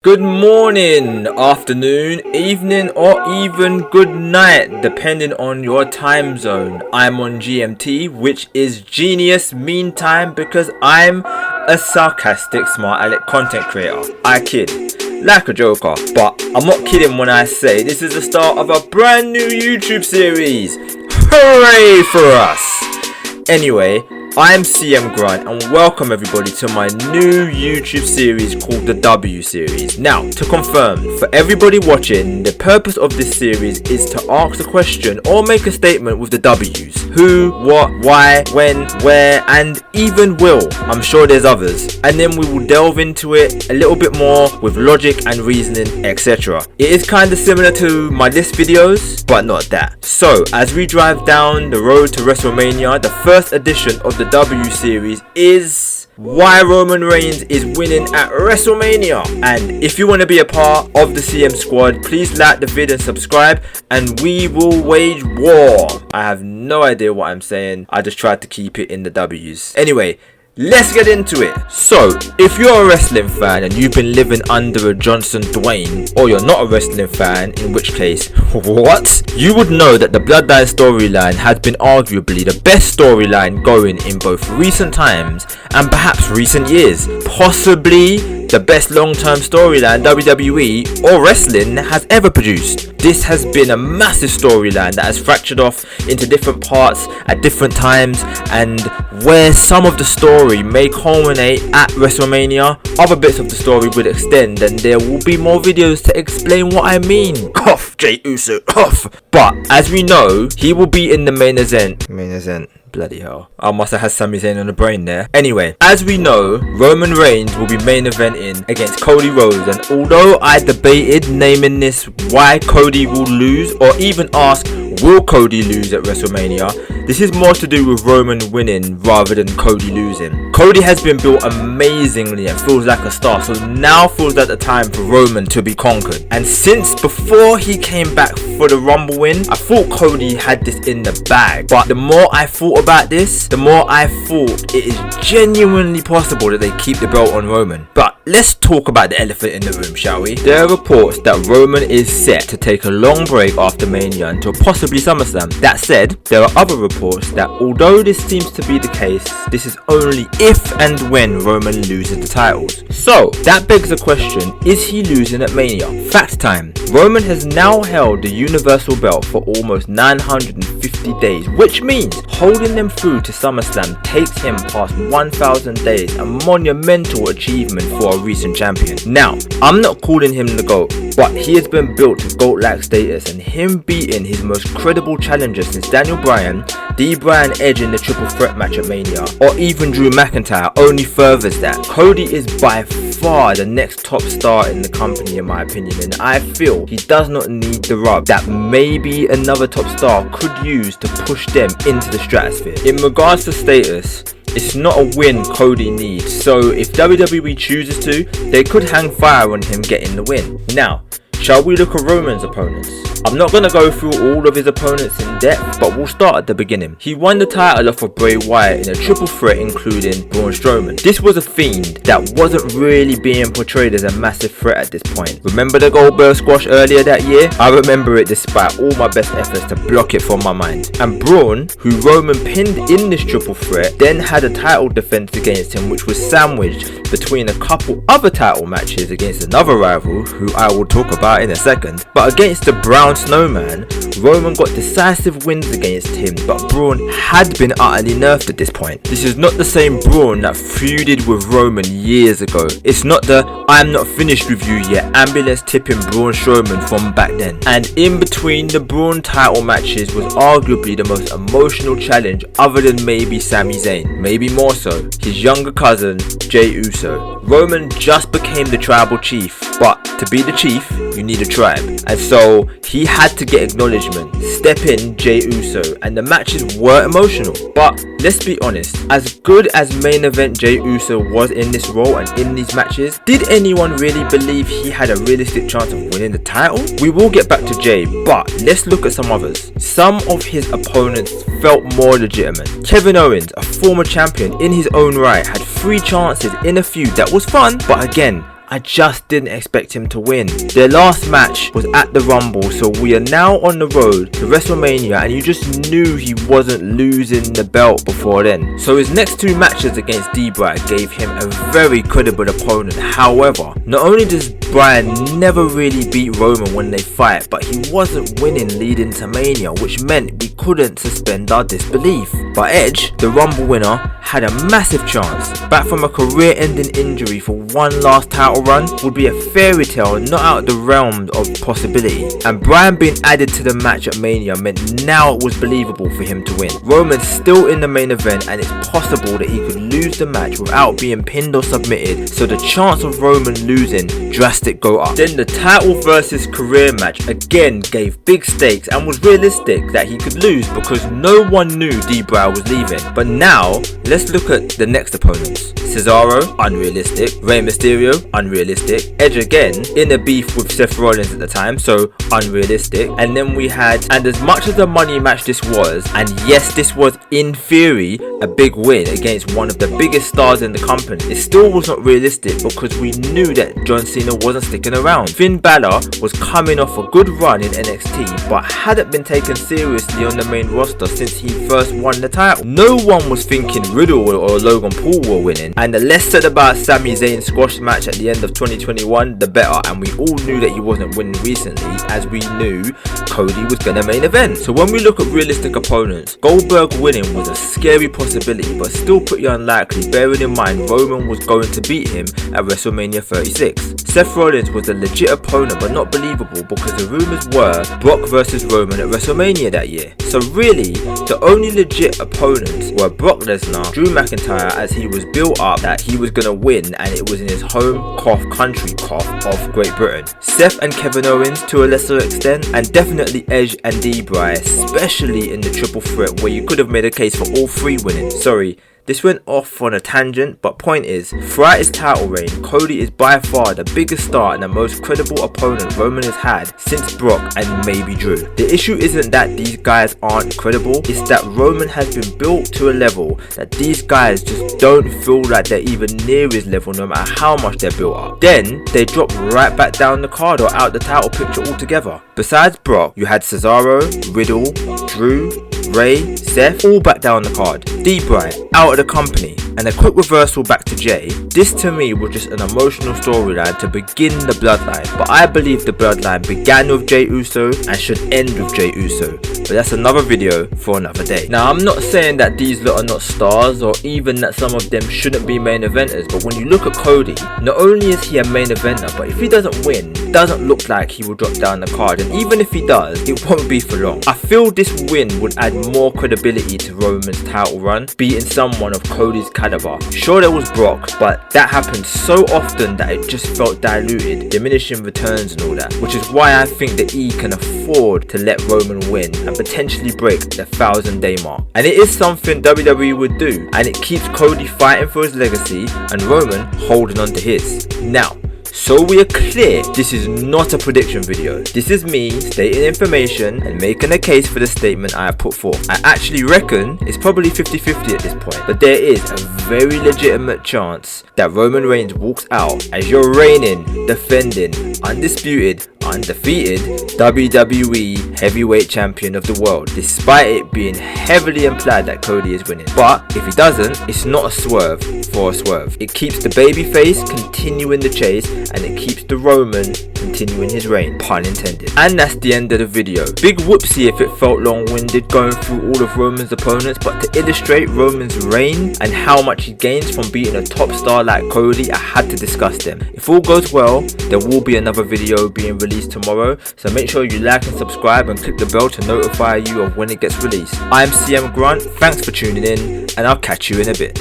Good morning, afternoon, evening, or even good night, depending on your time zone. I'm on GMT, which is Genius Mean Time, because I'm a sarcastic, smart aleck content creator. I kid, like a joker, but I'm not kidding when I say this is the start of a brand new YouTube series. Hooray for us! Anyway, I'm CM-GRUNT and welcome everybody to my new YouTube series called the W series. Now, to confirm, for everybody watching, the purpose of this series is to ask a question or make a statement with the W's. Who, what, why, when, where, and even will. I'm sure there's others. And then we will delve into it a little bit more with logic and reasoning, etc. It is kind of similar to my list videos, but not that. So, as we drive down the road to Wrestlemania, the first edition of the W series is why Roman Reigns is winning at Wrestlemania. And if you want to be a part of the CM squad, please like the vid and subscribe, and we will wage war. I have no idea what I'm saying. I just tried to keep it in the W's. Anyway, let's get into it. So, if you're a wrestling fan and you've been living under a Johnson Dwayne, or you're not a wrestling fan, in which case, what? You would know that the Bloodbath storyline has been arguably the best storyline going in both recent times and perhaps recent years. Possibly the best long-term storyline WWE or wrestling has ever produced. This has been a massive storyline that has fractured off into different parts at different times, and where some of the story may culminate at WrestleMania, other bits of the story will extend, and there will be more videos to explain what I mean. Cough, Jey Uso, cough. But as we know, he will be in the main event. Bloody hell. I must have had Sami Zayn on the brain there. Anyway, as we know, Roman Reigns will be main eventing against Cody Rhodes, and although I debated naming this why Cody will lose, or even ask will Cody lose at WrestleMania, this is more to do with Roman winning rather than Cody losing. Cody has been built amazingly and feels like a star, so now feels like the time for Roman to be conquered. And since before he came back for the Rumble win, I thought Cody had this in the bag. But the more I thought about this, the more I thought it is genuinely possible that they keep the belt on Roman. But let's talk about the elephant in the room, shall we? There are reports that Roman is set to take a long break after Mania until possibly SummerSlam. That said, there are other reports that although this seems to be the case, this is only if and when Roman loses the titles. So, that begs the question, is he losing at Mania? Fact time. Roman has now held the Universal Belt for almost 950 days, which means holding them through to SummerSlam takes him past 1,000 days, a monumental achievement for a recent champion. Now, I'm not calling him the GOAT, but he has been built to GOAT-like status, and him beating his most credible challenger since Daniel Bryan, Bryan Edge in the triple threat match at Mania, or even Drew McIntyre only furthers that. Cody is by far the next top star in the company in my opinion, and I feel he does not need the rub that maybe another top star could use to push them into the stratosphere. In regards to status, it's not a win Cody needs, so if WWE chooses to, they could hang fire on him getting the win. Now, shall we look at Roman's opponents? I'm not going to go through all of his opponents in depth, but we'll start at the beginning. He won the title off of Bray Wyatt in a triple threat including Braun Strowman. This was a Fiend that wasn't really being portrayed as a massive threat at this point. Remember the Goldberg squash earlier that year? I remember it despite all my best efforts to block it from my mind. And Braun, who Roman pinned in this triple threat, then had a title defense against him which was sandwiched between a couple other title matches against another rival, who I will talk about in a second. But against the Brown Snowman, Roman got decisive wins against him, but Braun had been utterly nerfed at this point. This is not the same Braun that feuded with Roman years ago. It's not the I'm not finished with you yet ambulance tipping Braun Strowman from back then. And in between the Braun title matches was arguably the most emotional challenge other than maybe Sami Zayn, maybe more so, his younger cousin Jey Uso. Roman just became the tribal chief, but to be the chief, you need a tribe. And so he had to get acknowledgement. Step in Jey Uso, and the matches were emotional. But let's be honest, as good as main event Jey Uso was in this role and in these matches, did anyone really believe he had a realistic chance of winning the title? We will get back to Jey, but let's look at some others. Some of his opponents felt more legitimate. Kevin Owens, a former champion in his own right, had 3 chances in a feud that was fun, but again, I just didn't expect him to win. Their last match was at the Rumble, so we are now on the road to WrestleMania, and you just knew he wasn't losing the belt before then. So his next 2 matches against D-Bry gave him a very credible opponent. However, not only does Bryan never really beat Roman when they fight, but he wasn't winning leading to Mania, which meant we couldn't suspend our disbelief. But Edge, the Rumble winner, had a massive chance. Back from a career-ending injury for one last title run would be a fairy tale not out of the realm of possibility. And Bryan being added to the match at Mania meant now it was believable for him to win. Roman's still in the main event, and it's possible that he could lose the match without being pinned or submitted, so the chance of Roman losing drastic go up. Then the title versus career match again gave big stakes and was realistic that he could lose because no one knew D-Bry was leaving. But now let's look at the next opponents. Cesaro, unrealistic. Rey Mysterio, unrealistic. Edge again, in a beef with Seth Rollins at the time, so unrealistic. And then we had, and as much as a money match this was, and yes, this was in theory a big win against one of the biggest stars in the company, it still was not realistic because we knew that John Cena wasn't sticking around. Finn Balor was coming off a good run in NXT, but hadn't been taken seriously on the main roster since he first won the title. No one was thinking Riddle or Logan Paul were winning, and the less said about Sami Zayn's squash match at the end of 2021, the better, and we all knew that he wasn't winning recently, as we knew Cody was gonna main event. So when we look at realistic opponents, Goldberg winning was a scary possibility, but still pretty unlikely, bearing in mind Roman was going to beat him at WrestleMania 36. Seth Rollins was a legit opponent, but not believable because the rumours were Brock versus Roman at WrestleMania that year. So really, the only legit opponents were Brock Lesnar, Drew McIntyre, as he was built up that he was gonna win, and it was in his home country of Great Britain. Seth and Kevin Owens to a lesser extent, and definitely Edge and D-Bry, especially in the triple threat where you could have made a case for all 3 winning. Sorry, this went off on a tangent, but point is, throughout his title reign, Cody is by far the biggest star and the most credible opponent Roman has had since Brock and maybe Drew. The issue isn't that these guys aren't credible, it's that Roman has been built to a level that these guys just don't feel like they're even near his level no matter how much they're built up. Then, they drop right back down the card or out the title picture altogether. Besides Brock, you had Cesaro, Riddle, Drew, Rey, Seth, all back down the card. D-Bry, out of the company. And a quick reversal back to Jay. This to me was just an emotional storyline to begin the bloodline, but I believe the bloodline began with Jey Uso and should end with Jey Uso. But that's another video for another day. Now I'm not saying that these lot are not stars or even that some of them shouldn't be main eventers, but when you look at Cody, not only is he a main eventer, but if he doesn't win, it doesn't look like he will drop down the card, and even if he does, it won't be for long. I feel this win would add more credibility to Roman's title run, beating someone of Cody's caliber. Sure, there was Brock, but that happened so often that it just felt diluted, diminishing returns and all that, which is why I think that E can afford to let Roman win and potentially break the 1,000-day mark. And it is something WWE would do, and it keeps Cody fighting for his legacy and Roman holding on to his. Now, so we are clear, this is not a prediction video. This is me stating information and making a case for the statement I have put forth. I actually reckon it's probably 50-50 at this point, but there is a very legitimate chance that Roman Reigns walks out as your reigning, defending, undisputed, undefeated WWE heavyweight champion of the world, despite it being heavily implied that Cody is winning. But if he doesn't, it's not a swerve for a swerve. It keeps the babyface continuing the chase, and it keeps the Roman continuing his reign, pun intended. And that's the end of the video. Big whoopsie if it felt long-winded going through all of Roman's opponents, but to illustrate Roman's reign and how much he gains from beating a top star like Cody, I had to discuss them. If all goes well, there will be another video being released tomorrow, so make sure you like and subscribe and click the bell to notify you of when it gets released. I'm CM-GRUNT, thanks for tuning in, and I'll catch you in a bit.